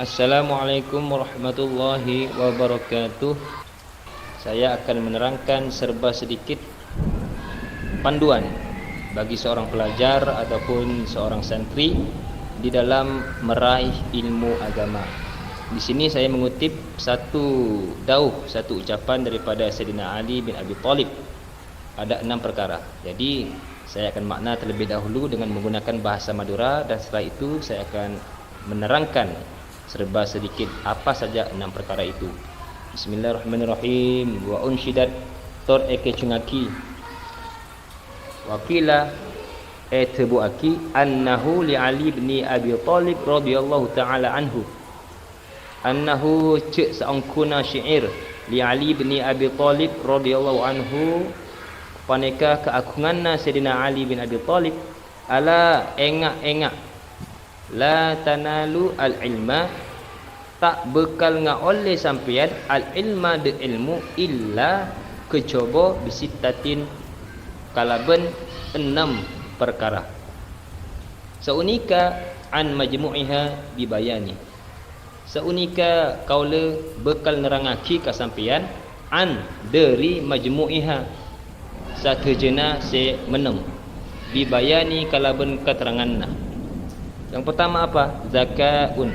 Assalamualaikum warahmatullahi wabarakatuh. Saya akan menerangkan serba sedikit panduan bagi seorang pelajar ataupun seorang santri di dalam meraih ilmu agama. Di sini saya mengutip satu ucapan daripada Sayyidina Ali bin Abi Thalib. Ada 6 perkara. Jadi saya akan makna terlebih dahulu dengan menggunakan bahasa Madura, dan setelah itu saya akan menerangkan serba sedikit apa saja 6 perkara itu. Bismillahirrahmanirrahim. Wa unshidat tor eke chungaki wakila etebuaki annahu li Ali bin Abi Thalib radhiyallahu taala anhu annahu cek saungkuna syair li Ali bin Abi Thalib radhiyallahu anhu paneka keagunganna Sayyidina Ali bin Abi Thalib ala engak la tanalu al-ilma, tak bekal oleh sampeyan al-ilma de ilmu illa kecoba bisitatin kalaben 6 perkara. Saunika an majmu'iha dibayani. Saunika kaula bekal nerangaki ka sampeyan an dari majmu'iha satejena se menem dibayani kalaben keteranganna. Yang pertama apa? Zakaun,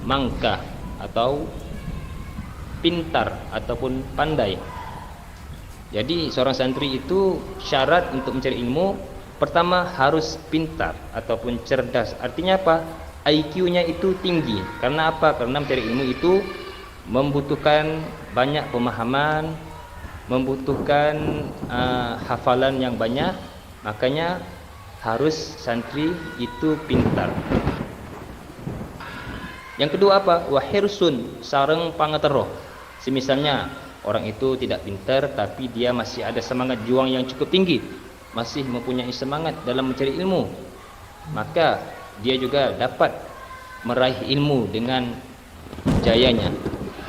mangka atau pintar ataupun pandai. Jadi seorang santri itu syarat untuk mencari ilmu pertama harus pintar ataupun cerdas. Artinya apa? IQ-nya itu tinggi. Karena apa? Karena mencari ilmu itu membutuhkan banyak pemahaman, membutuhkan hafalan yang banyak. Makanya harus santri itu pintar. Yang kedua apa? Wahirsun, sareng pangateroh. Semisalnya orang itu tidak pintar tapi dia masih ada semangat juang yang cukup tinggi, masih mempunyai semangat dalam mencari ilmu, maka dia juga dapat meraih ilmu dengan jayanya.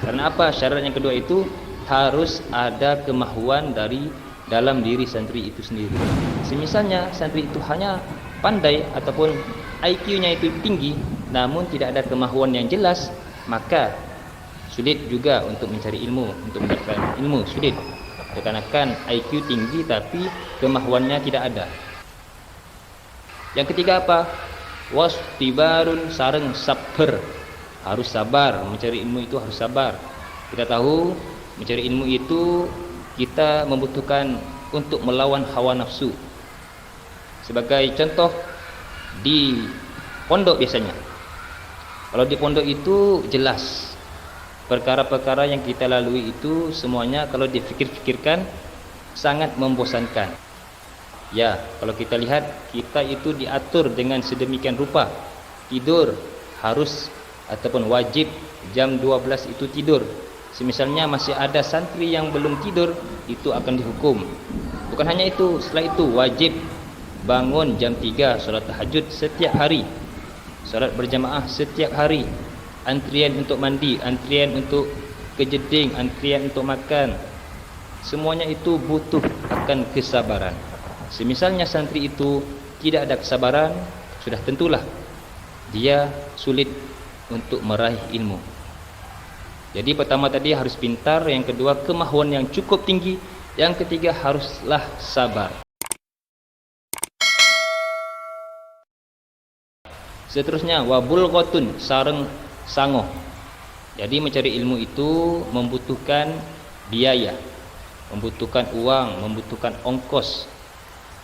Karena apa? Syarat yang kedua itu harus ada kemahuan dari dalam diri santri itu sendiri. Semisalnya santri itu hanya pandai ataupun IQ-nya itu tinggi namun tidak ada kemahuan yang jelas, maka sulit juga untuk mencari ilmu, untuk mendapatkan ilmu sulit. Dikarenakan IQ tinggi tapi kemahuannya tidak ada. Yang ketiga apa? Wastibarun, sareng sabar. Harus sabar, mencari ilmu itu harus sabar. Kita tahu mencari ilmu itu kita membutuhkan untuk melawan hawa nafsu. Sebagai contoh di pondok biasanya, kalau di pondok itu jelas perkara-perkara yang kita lalui itu semuanya kalau difikir-fikirkan sangat membosankan. Ya, kalau kita lihat kita itu diatur dengan sedemikian rupa. Tidur harus ataupun wajib jam 12 itu tidur. Semisalnya masih ada santri yang belum tidur, itu akan dihukum. Bukan hanya itu, setelah itu wajib bangun jam 3 solat tahajud setiap hari, solat berjamaah setiap hari, antrian untuk mandi, antrian untuk kejeding, antrian untuk makan. Semuanya itu butuh akan kesabaran. Semisalnya santri itu tidak ada kesabaran, sudah tentulah dia sulit untuk meraih ilmu. Jadi pertama tadi harus pintar, yang kedua kemahuan yang cukup tinggi, yang ketiga haruslah sabar. Seterusnya wabulghatun, sareng sangoh. Jadi mencari ilmu itu membutuhkan biaya, membutuhkan uang, membutuhkan ongkos.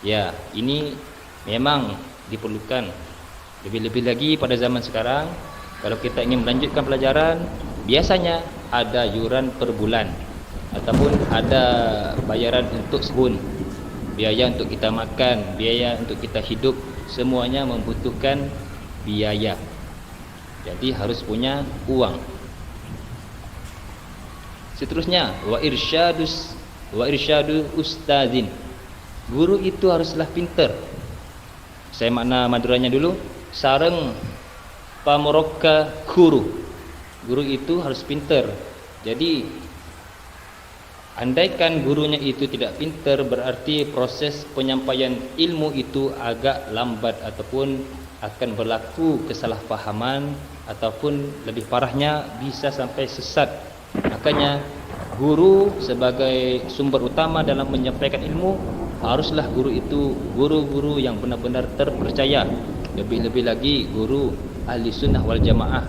Ya, ini memang diperlukan. Lebih-lebih lagi pada zaman sekarang, kalau kita ingin melanjutkan pelajaran, biasanya ada yuran per bulan ataupun ada bayaran untuk setahun. Biaya untuk kita makan, biaya untuk kita hidup, semuanya membutuhkan biaya. Jadi harus punya uang. Seterusnya wa irsyadu ustazin. Guru itu haruslah pintar. Saya makna Maduranya dulu. Sareng pamoroka guru. Guru itu harus pintar. Jadi Andaikan gurunya itu tidak pintar, berarti proses penyampaian ilmu itu agak lambat ataupun akan berlaku kesalahpahaman ataupun lebih parahnya bisa sampai sesat. Makanya guru sebagai sumber utama dalam menyampaikan ilmu, haruslah guru itu guru-guru yang benar-benar terpercaya. Lebih-lebih lagi guru ahli sunnah wal jamaah.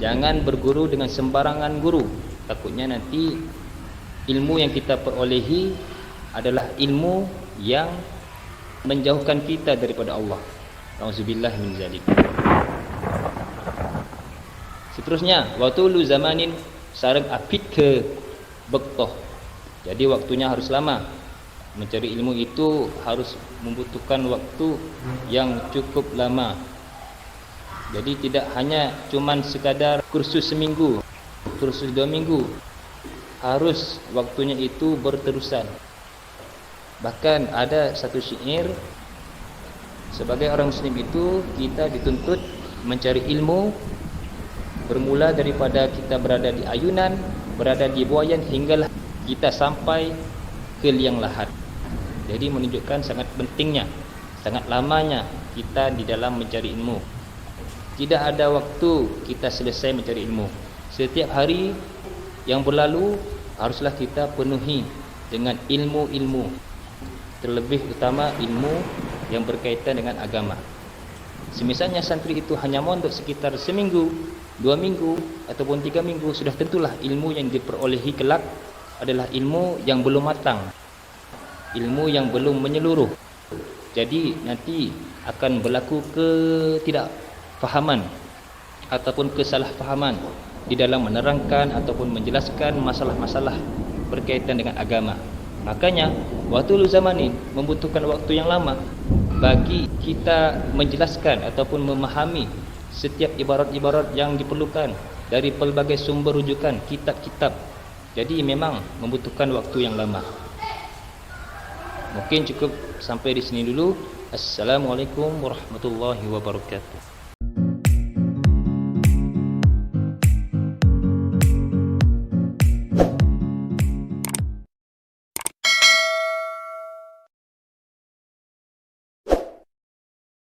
Jangan berguru dengan sembarangan guru. Takutnya nanti ilmu yang kita perolehi adalah ilmu yang menjauhkan kita daripada Allah. Auzubillah min zalik. Seterusnya, waktu lu zamanin sareng apit ke bektoh. Jadi waktunya harus lama. Mencari ilmu itu harus membutuhkan waktu yang cukup lama. Jadi tidak hanya cuman sekadar kursus seminggu, kursus 2 minggu. Harus waktunya itu berterusan. Bahkan ada satu syair, sebagai orang muslim itu kita dituntut mencari ilmu bermula daripada kita berada di ayunan, berada di buayan hinggalah kita sampai ke liang lahat. Jadi menunjukkan sangat pentingnya, sangat lamanya kita di dalam mencari ilmu. Tidak ada waktu kita selesai mencari ilmu. Setiap hari yang berlalu haruslah kita penuhi dengan ilmu-ilmu, terlebih utama ilmu yang berkaitan dengan agama. Semisalnya santri itu hanya mondok sekitar seminggu, 2 minggu ataupun 3 minggu, sudah tentulah ilmu yang diperolehi kelak adalah ilmu yang belum matang, ilmu yang belum menyeluruh. Jadi nanti akan berlaku ketidakfahaman ataupun kesalahfahaman di dalam menerangkan ataupun menjelaskan masalah-masalah berkaitan dengan agama. Makanya waktu zamanin membutuhkan waktu yang lama bagi kita menjelaskan ataupun memahami setiap ibarat-ibarat yang diperlukan dari pelbagai sumber rujukan kitab-kitab. Jadi memang membutuhkan waktu yang lama. Mungkin cukup sampai di sini dulu. Assalamualaikum warahmatullahi wabarakatuh.